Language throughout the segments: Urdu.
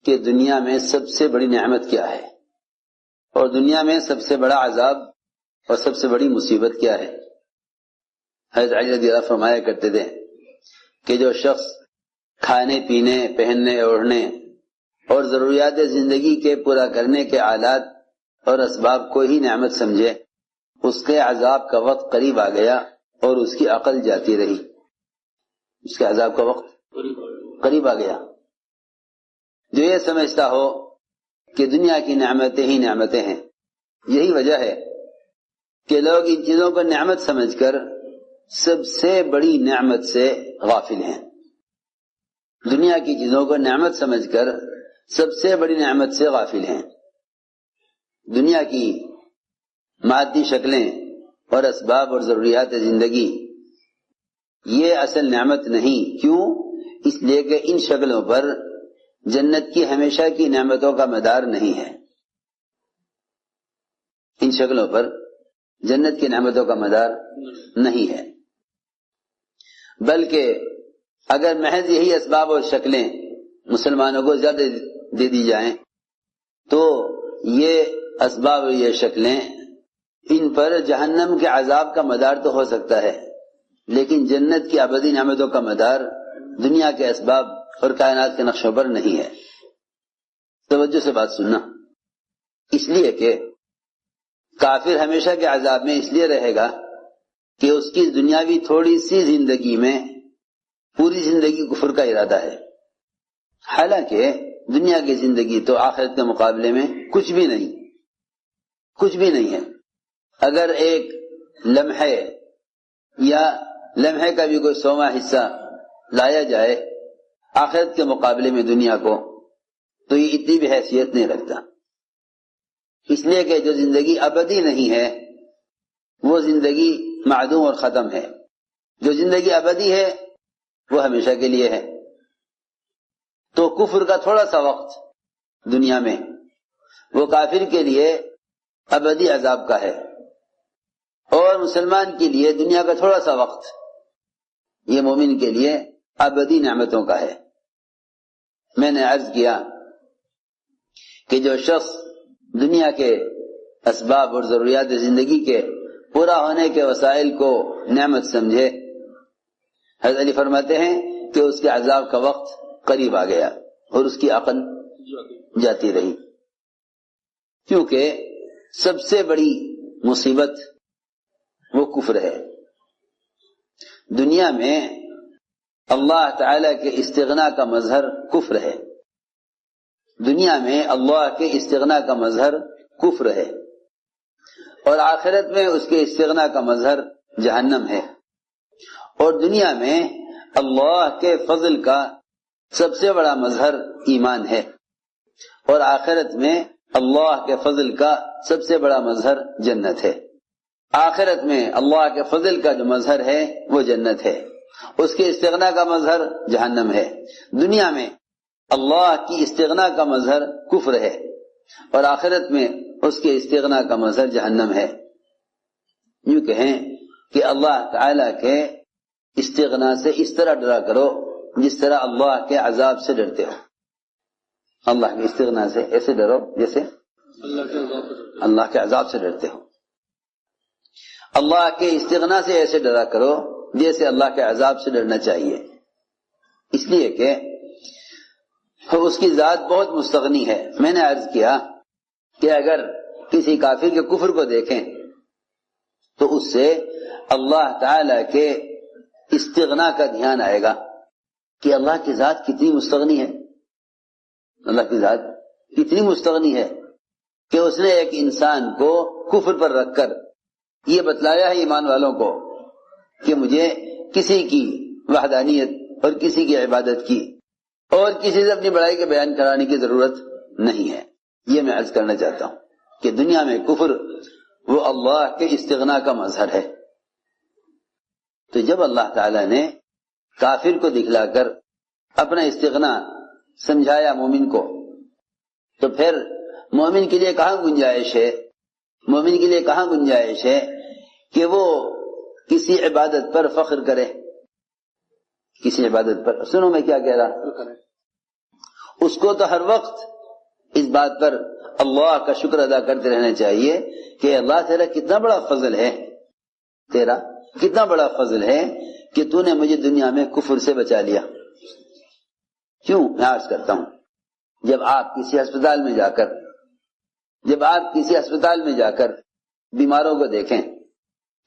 کہ دنیا میں سب سے بڑی نعمت کیا ہے اور دنیا میں سب سے بڑا عذاب اور سب سے بڑی مصیبت کیا ہے۔ حضرت علی رضی اللہ عنہ فرمایا کرتے تھے کہ جو شخص کھانے پینے پہننے اوڑھنے اور ضروریات زندگی کے پورا کرنے کے آلات اور اسباب کو ہی نعمت سمجھے، اس کے عذاب کا وقت قریب آ گیا اور اس کی عقل جاتی رہی۔ اس کے عذاب کا وقت قریب آ گیا۔ جو یہ سمجھتا ہو کہ دنیا کی نعمتیں ہی نعمتیں ہیں، یہی وجہ ہے کہ لوگ ان چیزوں کو نعمت سمجھ کر سب سے بڑی نعمت سے غافل ہیں۔ دنیا کی چیزوں کو نعمت سمجھ کر سب سے بڑی نعمت سے غافل ہیں۔ دنیا کی مادی شکلیں اور اسباب اور ضروریات زندگی یہ اصل نعمت نہیں۔ کیوں؟ اس لیے کہ ان شکلوں پر جنت کی ہمیشہ کی نعمتوں کا مدار نہیں ہے۔ ان شکلوں پر جنت کی نعمتوں کا مدار نہیں ہے، بلکہ اگر محض یہی اسباب اور شکلیں مسلمانوں کو زیادہ دے دی جائیں تو یہ اسباب اور یہ شکلیں ان پر جہنم کے عذاب کا مدار تو ہو سکتا ہے، لیکن جنت کی ابدی نعمتوں کا مدار دنیا کے اسباب اور کائنات کے نقشوں پر نہیں ہے۔ توجہ سے بات سننا، اس لیے کہ کافر ہمیشہ کے عذاب میں اس لیے رہے گا کہ اس کی دنیاوی تھوڑی سی زندگی میں پوری زندگی کفر کا ارادہ ہے، حالانکہ دنیا کی زندگی تو آخرت کے مقابلے میں کچھ بھی نہیں ہے۔ اگر ایک لمحے یا لمحے کا بھی کوئی 100واں حصہ لایا جائے آخرت کے مقابلے میں دنیا کو، تو یہ اتنی بھی حیثیت نہیں رکھتا، اس لیے کہ جو زندگی ابدی نہیں ہے وہ زندگی معدوم اور ختم ہے، جو زندگی ابدی ہے وہ ہمیشہ کے لیے ہے۔ تو کفر کا تھوڑا سا وقت دنیا میں وہ کافر کے لیے ابدی عذاب کا ہے، اور مسلمان کے لیے دنیا کا تھوڑا سا وقت یہ مومن کے لیے ابدی نعمتوں کا ہے۔ میں نے عرض کیا کہ جو شخص دنیا کے اسباب اور ضروریات زندگی کے پورا ہونے کے وسائل کو نعمت سمجھے، حضرت علی فرماتے ہیں کہ اس کے عذاب کا وقت قریب آ گیا اور اس کی عقل جاتی رہی، کیونکہ سب سے بڑی مصیبت وہ کفر ہے۔ دنیا میں اللہ تعالی کے استغنا کا مظہر کفر ہے، دنیا میں اللہ کے استغنا کا مظہر کفر ہے، اور آخرت میں اس کے استغنا کا مظہر جہنم ہے، اور دنیا میں اللہ کے فضل کا سب سے بڑا مظہر ایمان ہے، اور آخرت میں اللہ کے فضل کا سب سے بڑا مظہر جنت ہے۔ آخرت میں اللہ کے فضل کا جو مظہر ہے وہ جنت ہے، اس کے استغنا کا مظہر جہنم ہے۔ دنیا میں اللہ کی استغنا کا مظہر کفر ہے، اور آخرت میں اس کے استغنا کا مظہر جہنم ہے۔ یوں کہیں کہ اللہ تعالی کے استغنا سے اس طرح ڈرا کرو جس طرح اللہ کے عذاب سے ڈرتے ہو۔ اللہ کے استغنا سے ایسے ڈرو جیسے اللہ کے عذاب سے ڈرتے ہو۔ اللہ کے استغنا سے ایسے ڈرا کرو جیسے اللہ کے عذاب سے ڈرنا چاہیے، اس لیے کہ اس کی ذات بہت مستغنی ہے۔ میں نے عرض کیا کہ اگر کسی کافر کے کفر کو دیکھیں تو اس سے اللہ تعالی کے استغنا کا دھیان آئے گا کہ اللہ کی ذات کتنی مستغنی ہے، اللہ کی ذات کتنی مستغنی ہے کہ اس نے ایک انسان کو کفر پر رکھ کر یہ بتلایا ہے ایمان والوں کو کہ مجھے کسی کی وحدانیت اور کسی کی عبادت کی اور کسی سے اپنی بڑائی کے بیان کرانے کی ضرورت نہیں ہے۔ یہ میں عرض کرنا چاہتا ہوں کہ دنیا میں کفر وہ اللہ کے استغنا کا مظہر ہے۔ تو جب اللہ تعالی نے کافر کو دکھلا کر اپنا استغنا سمجھایا مومن کو، تو پھر مومن کے لیے کہاں گنجائش ہے، مومن کے لیے کہاں گنجائش ہے کہ وہ کسی عبادت پر فخر کرے، کسی عبادت پر۔ سنو میں کیا کہہ رہا، اس کو تو ہر وقت اس بات پر اللہ کا شکر ادا کرتے رہنا چاہیے کہ اللہ تیرا کتنا بڑا فضل ہے، تیرا کتنا بڑا فضل ہے کہ تو نے مجھے دنیا میں کفر سے بچا لیا۔ کیوں میں عرض کرتا ہوں، جب آپ کسی ہسپتال میں جا کر بیماروں کو دیکھیں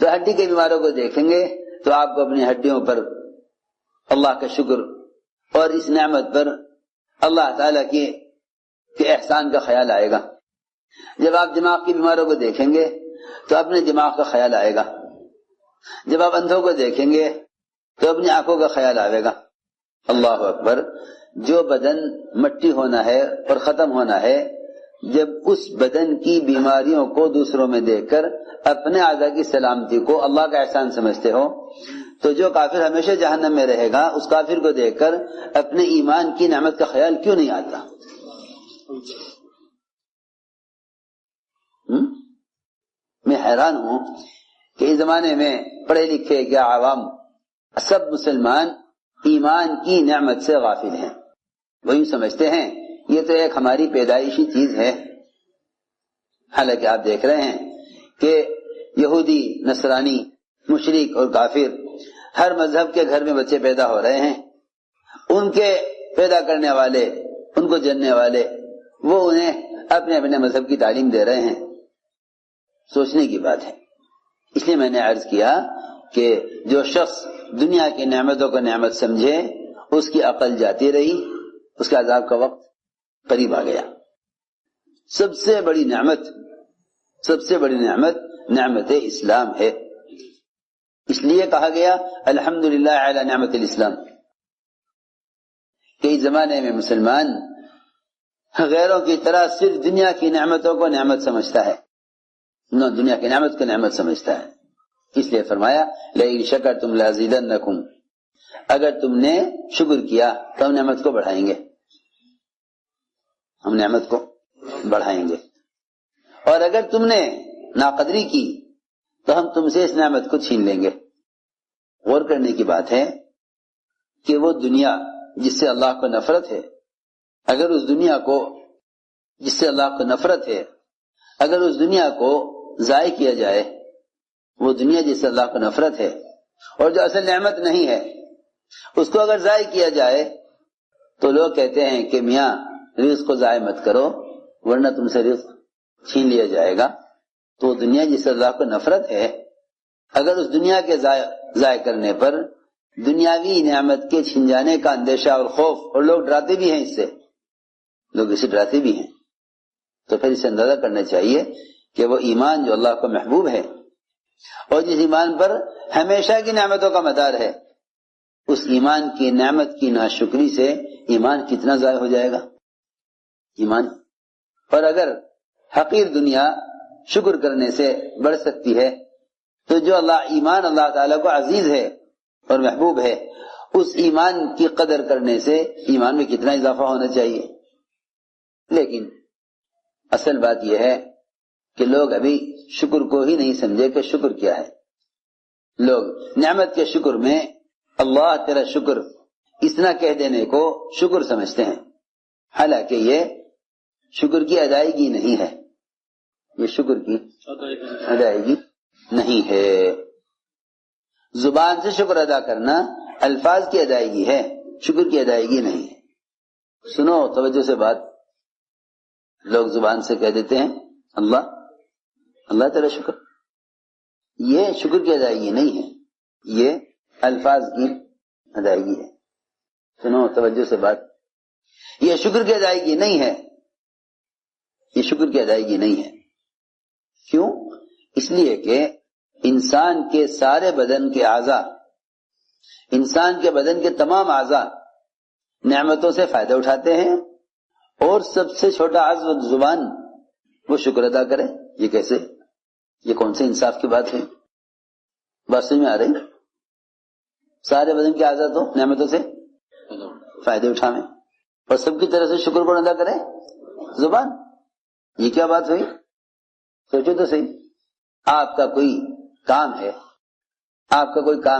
تو ہڈی کے بیماروں کو دیکھیں گے تو آپ کو اپنی ہڈیوں پر اللہ کا شکر اور اس نعمت پر اللہ تعالیٰ کے احسان کا خیال آئے گا۔ جب آپ دماغ کے بیماروں کو دیکھیں گے تو اپنے دماغ کا خیال آئے گا۔ جب آپ اندھوں کو دیکھیں گے تو اپنی آنکھوں کا خیال آئے گا۔ اللہ اکبر۔ جو بدن مٹی ہونا ہے اور ختم ہونا ہے، جب اس بدن کی بیماریوں کو دوسروں میں دیکھ کر اپنے اعضاء کی سلامتی کو اللہ کا احسان سمجھتے ہو، تو جو کافر ہمیشہ جہنم میں رہے گا اس کافر کو دیکھ کر اپنے ایمان کی نعمت کا خیال کیوں نہیں آتا؟ میں حیران ہوں کہ اس زمانے میں پڑھے لکھے کیا عوام سب مسلمان ایمان کی نعمت سے غافل ہیں۔ وہی سمجھتے ہیں یہ تو ایک ہماری پیدائشی چیز ہے، حالانکہ آپ دیکھ رہے ہیں کہ یہودی، نصرانی، مشرک اور کافر ہر مذہب کے گھر میں بچے پیدا ہو رہے ہیں، ان کے پیدا کرنے والے، ان کو جننے والے، وہ انہیں اپنے اپنے مذہب کی تعلیم دے رہے ہیں۔ سوچنے کی بات ہے۔ اس لیے میں نے عرض کیا کہ جو شخص دنیا کی نعمتوں کو نعمت سمجھے اس کی عقل جاتی رہی، اس کے عذاب کا وقت قریب آ گیا۔ سب سے بڑی نعمت نعمت اسلام ہے۔ اس لیے کہا گیا الحمدللہ علی نعمت الاسلام، کہ اس زمانے میں مسلمان غیروں کی طرح صرف دنیا کی نعمتوں کو نعمت سمجھتا ہے، نہ دنیا کی نعمت کو نعمت سمجھتا ہے۔ اس لیے فرمایا لئن شکرتم لازیدنکم، اگر تم نے شکر کیا تو ہم نعمت کو بڑھائیں گے، اور اگر تم نے ناقدری کی تو ہم تم سے اس نعمت کو چھین لیں گے۔ غور کرنے کی بات ہے کہ وہ دنیا جس سے اللہ کو نفرت ہے، اگر اس دنیا کو جس سے اللہ کو نفرت ہے، اگر اس دنیا کو ضائع کیا جائے، وہ دنیا جس سے اللہ کو نفرت ہے اور جو اصل نعمت نہیں ہے، اس کو اگر ضائع کیا جائے تو لوگ کہتے ہیں کہ میاں رزق کو ضائع مت کرو ورنہ تم سے رزق چھین لیا جائے گا۔ تو دنیا جس سے اللہ کو نفرت ہے، اگر اس دنیا کے ضائع کرنے پر دنیاوی نعمت کے چھن جانے کا اندیشہ اور خوف، اور لوگ ڈراتے بھی ہیں، لوگ اسے ڈراتے بھی ہیں، تو پھر اسے اندازہ کرنا چاہیے کہ وہ ایمان جو اللہ کو محبوب ہے اور جس ایمان پر ہمیشہ کی نعمتوں کا مدار ہے، اس ایمان کی نعمت کی ناشکری سے ایمان کتنا ضائع ہو جائے گا۔ ایمان، اور اگر حقیر دنیا شکر کرنے سے بڑھ سکتی ہے تو جو ایمان اللہ تعالیٰ کو عزیز ہے اور محبوب ہے، اس ایمان کی قدر کرنے سے ایمان میں کتنا اضافہ ہونا چاہیے۔ لیکن اصل بات یہ ہے کہ لوگ ابھی شکر کو ہی نہیں سمجھے کہ شکر کیا ہے۔ لوگ نعمت کے شکر میں اللہ تیرا شکر اتنا کہہ دینے کو شکر سمجھتے ہیں، حالانکہ یہ شکر کی ادائیگی نہیں ہے، یہ شکر کی ادائیگی نہیں ہے۔ زبان سے شکر ادا کرنا الفاظ کی ادائیگی ہے، شکر کی ادائیگی نہیں ہے۔ سنو توجہ سے بات، لوگ زبان سے کہہ دیتے ہیں اللہ تیرا شکر، یہ شکر کی ادائیگی نہیں ہے، یہ الفاظ کی ادائیگی ہے۔ سنو توجہ سے بات، یہ شکر کی ادائیگی نہیں ہے، یہ شکر کی ادائیگی نہیں ہے۔ کیوں؟ اس لیے کہ انسان کے سارے بدن کے اعضاء، انسان کے بدن کے تمام اعضاء نعمتوں سے فائدہ اٹھاتے ہیں، اور سب سے چھوٹا عضو زبان وہ شکر ادا کرے۔ یہ کیسے؟ یہ کون سے انصاف کی بات ہے؟ بات سمجھ میں آ رہی؟ سارے بدن کے اعضاء تو نعمتوں سے فائدے اٹھاویں اور سب کی طرح سے شکر کو ادا کرے زبان، یہ کیا بات ہوئی؟ سوچو تو صحیح۔ آپ کا کوئی کام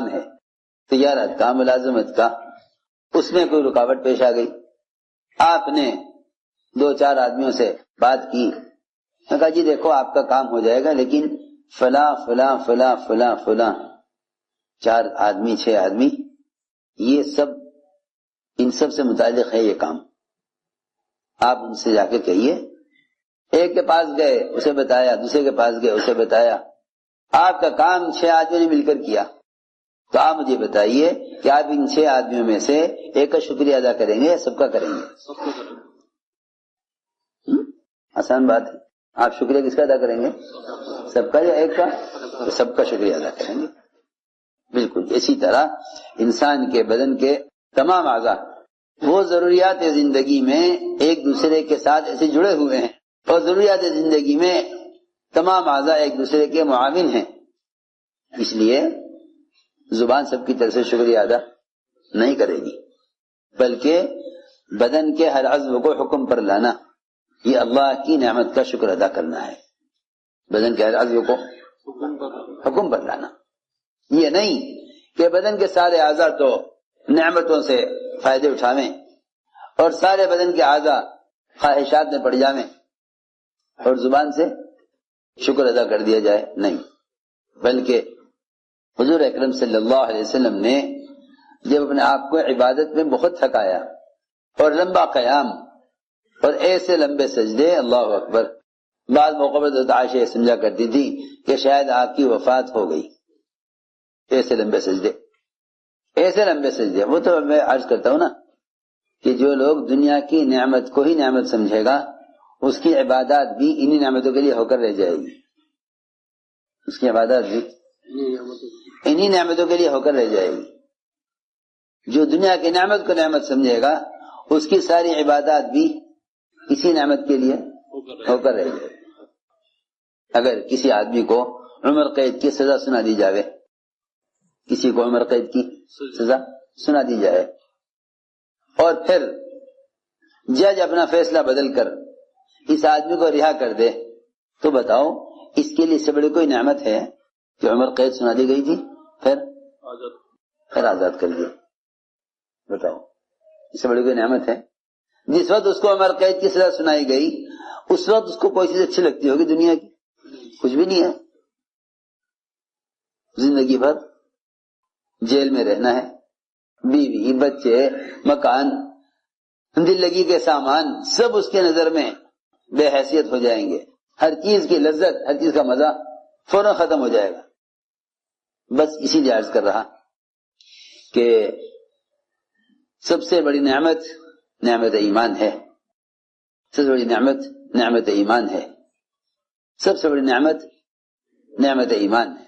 ہے، تجارت کا، ملازمت کا، اس میں کوئی رکاوٹ پیش آ گئی، آپ نے 2-4 آدمیوں سے بات کی، میں کہا جی دیکھو آپ کا کام ہو جائے گا، لیکن فلاں فلاں فلاں فلاں فلاں 4 آدمی 6 آدمی یہ سب ان سب سے متعلق ہے یہ کام، آپ ان سے جا کے کہیے۔ ایک کے پاس گئے اسے بتایا، دوسرے کے پاس گئے اسے بتایا، آپ کا کام 6 آدمیوں نے مل کر کیا، تو آپ مجھے بتائیے کہ آپ ان 6 آدمیوں میں سے ایک کا شکریہ ادا کریں گے یا سب کا کریں گے؟ آسان بات ہے، آپ شکریہ کس کا ادا کریں گے؟ سب کا یا ایک کا؟ تو سب کا شکریہ ادا کریں گے۔ بالکل اسی طرح انسان کے بدن کے تمام اعضاء وہ ضروریات زندگی میں ایک دوسرے کے ساتھ ایسے جڑے ہوئے ہیں، اور ضروریات زندگی میں تمام اعضاء ایک دوسرے کے معاون ہیں، اس لیے زبان سب کی طرف سے شکریہ ادا نہیں کرے گی، بلکہ بدن کے ہر عضو کو حکم پر لانا، یہ اللہ کی نعمت کا شکر ادا کرنا ہے۔ بدن کے ہر عضو کو حکم پر لانا، یہ نہیں کہ بدن کے سارے اعضاء تو نعمتوں سے فائدے اٹھاویں اور سارے بدن کے اعضاء خواہشات میں پڑ جاویں اور زبان سے شکر ادا کر دیا جائے، نہیں، بلکہ حضور اکرم صلی اللہ علیہ وسلم نے جب اپنے آپ کو عبادت میں بہت تھکایا اور لمبا قیام اور ایسے لمبے سجدے، اللہ اکبر، بعض موقع پر حضرت عائشہ سمجھا کرتی تھی کہ شاید آپ کی وفات ہو گئی، ایسے لمبے سجدے، ایسے لمبے سجدے۔ وہ تو میں عرض کرتا ہوں نا کہ جو لوگ دنیا کی نعمت کو ہی نعمت سمجھے گا اس کی عبادات بھی انہی نعمتوں کے لیے ہو کر رہ جائے گی، اس کی عبادات بھی انہی نعمتوں کے لیے ہو کر رہ جائے گی۔ جو دنیا کی نعمت کو نعمت سمجھے گا اس کی ساری عبادات بھی اسی نعمت کے لیے ہو کر رہ جائے گی۔ اگر کسی آدمی کو عمر قید کی سزا سنا دی جائے، کسی کو عمر قید کی سزا سنا دی جائے اور پھر جج اپنا فیصلہ بدل کر اس آدمی کو رہا کر دے، تو بتاؤ اس کے لیے اس سے بڑی کوئی نعمت ہے کہ عمر قید سنا دی گئی تھی پھر آزاد کر دیا؟ بتاؤ اس سے بڑی کوئی نعمت ہے؟ جس وقت اس کو عمر قید کی سزا سنائی گئی اس وقت اس کو کوئی چیز اچھی لگتی ہوگی دنیا کی؟ کچھ بھی نہیں ہے، زندگی بھر جیل میں رہنا ہے، بیوی بچے مکان دل لگی کے سامان سب اس کے نظر میں بے حیثیت ہو جائیں گے، ہر چیز کی لذت ہر چیز کا مزہ فوراً ختم ہو جائے گا۔ بس اسی لیے عرض کر رہا کہ سب سے بڑی نعمت نعمت ایمان ہے، سب سے بڑی نعمت نعمت ایمان ہے، سب سے بڑی نعمت نعمت ایمان ہے۔